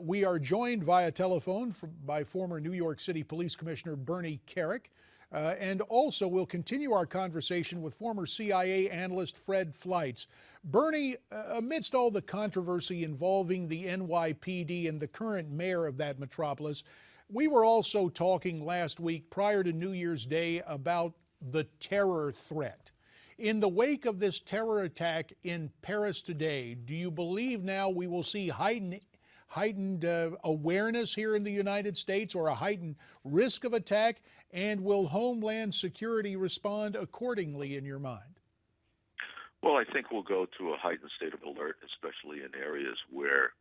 We are joined via telephone by former New York City Police Commissioner Bernie Kerik. And also we'll continue our conversation with former CIA analyst Fred Fleitz. Bernie, amidst all the controversy involving the NYPD and the current mayor of that metropolis, we were also talking last week prior to New Year's Day about the terror threat. In the wake of this terror attack in Paris today, do you believe now we will see heightened awareness here in the United States, or a heightened risk of attack? And will Homeland Security respond accordingly in your mind? Well, I think we'll go to a heightened state of alert, especially in areas where,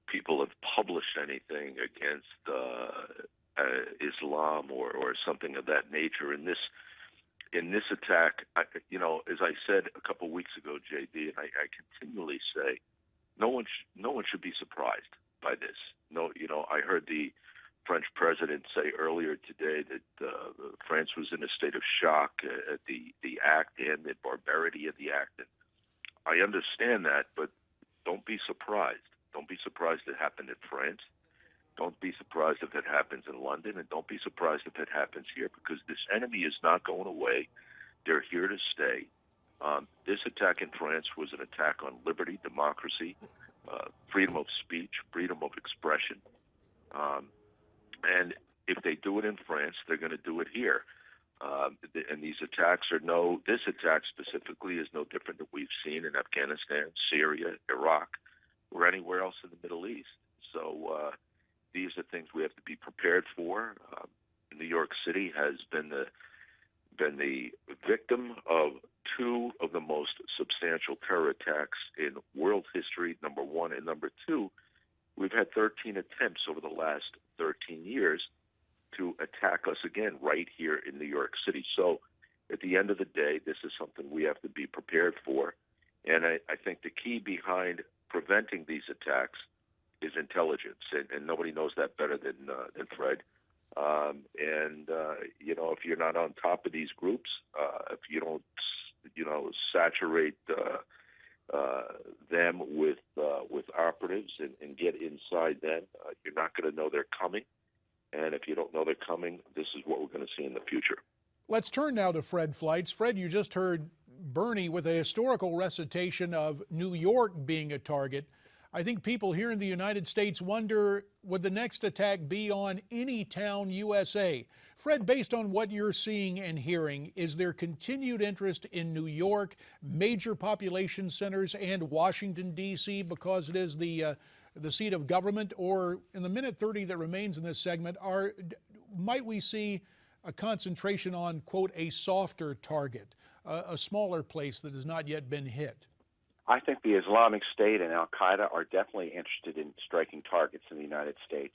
people have published anything against Islam or something of that nature. In this attack, as I said a couple weeks ago, JD, and I continually say, no one should be surprised by this. No, I heard the French president say earlier today that France was in a state of shock at the act and the barbarity of the act. And I understand that, but don't be surprised. Don't be surprised it happened in France. Don't be surprised if it happens in London, and don't be surprised if it happens here, because this enemy is not going away. They're here to stay. This attack in France was an attack on liberty, democracy, freedom of speech, freedom of expression. And if they do it in France, they're going to do it here. And these attacks this attack specifically is no different than we've seen in Afghanistan, Syria, Iraq, or anywhere else in the Middle East. So these are things we have to be prepared for. New York City has been the victim of two of the most substantial terror attacks in world history, number one. And number two, we've had 13 attempts over the last 13 years to attack us again right here in New York City. So at the end of the day, this is something we have to be prepared for. And I think the key behind preventing these attacks is intelligence, and nobody knows that better than Fred. If you're not on top of these groups, if you don't, saturate them with operatives and get inside them, you're not going to know they're coming. And if you don't know they're coming, this is what we're going to see in the future. Let's turn now to Fred Fleitz. Fred, you just heard Bernie with a historical recitation of New York being a target. I think people here in the United States wonder, would the next attack be on any town USA? Fred, based on what you're seeing and hearing, is there continued interest in New York, major population centers, and Washington, D.C., because it is the seat of government? Or in the minute 30 that remains in this segment, might we see a concentration on, quote, a softer target, a smaller place that has not yet been hit? I think the Islamic State and al-Qaeda are definitely interested in striking targets in the United States.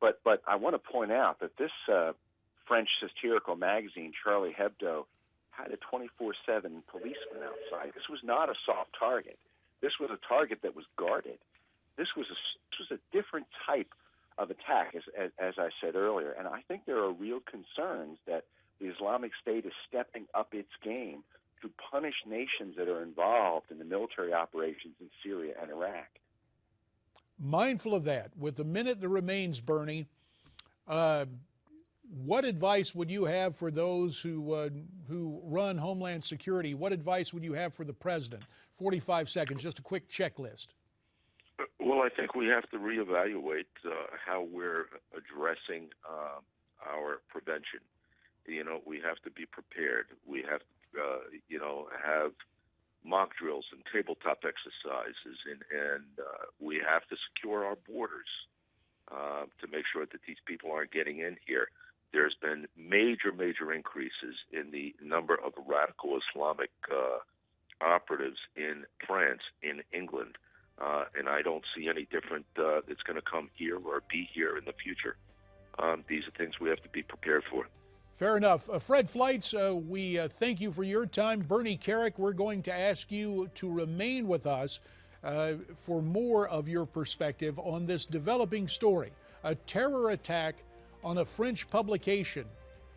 But I want to point out that this French satirical magazine, Charlie Hebdo, had a 24/7 policeman outside. This was not a soft target. This was a target that was guarded. This was a different type of attack, as I said earlier. And I think there are real concerns that the Islamic State is stepping up its game to punish nations that are involved in the military operations in Syria and Iraq. Mindful of that, with the minute that remains, Bernie, what advice would you have for those who run Homeland Security? What advice would you have for the president? 45 seconds, just a quick checklist. Well, I think we have to reevaluate how we're addressing our prevention. We have to be prepared. We have to have mock drills and tabletop exercises, and we have to secure our borders to make sure that these people aren't getting in here. There's been major increases in the number of radical Islamic operatives in France, in England, and I don't see any different that's going to come here or be here in the future. These are things we have to be prepared for. Fair enough. Fred Fleitz, we thank you for your time. Bernie Kerik, we're going to ask you to remain with us for more of your perspective on this developing story, a terror attack on a French publication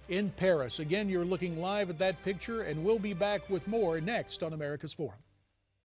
in Paris. Again, you're looking live at that picture, and we'll be back with more next on America's Forum.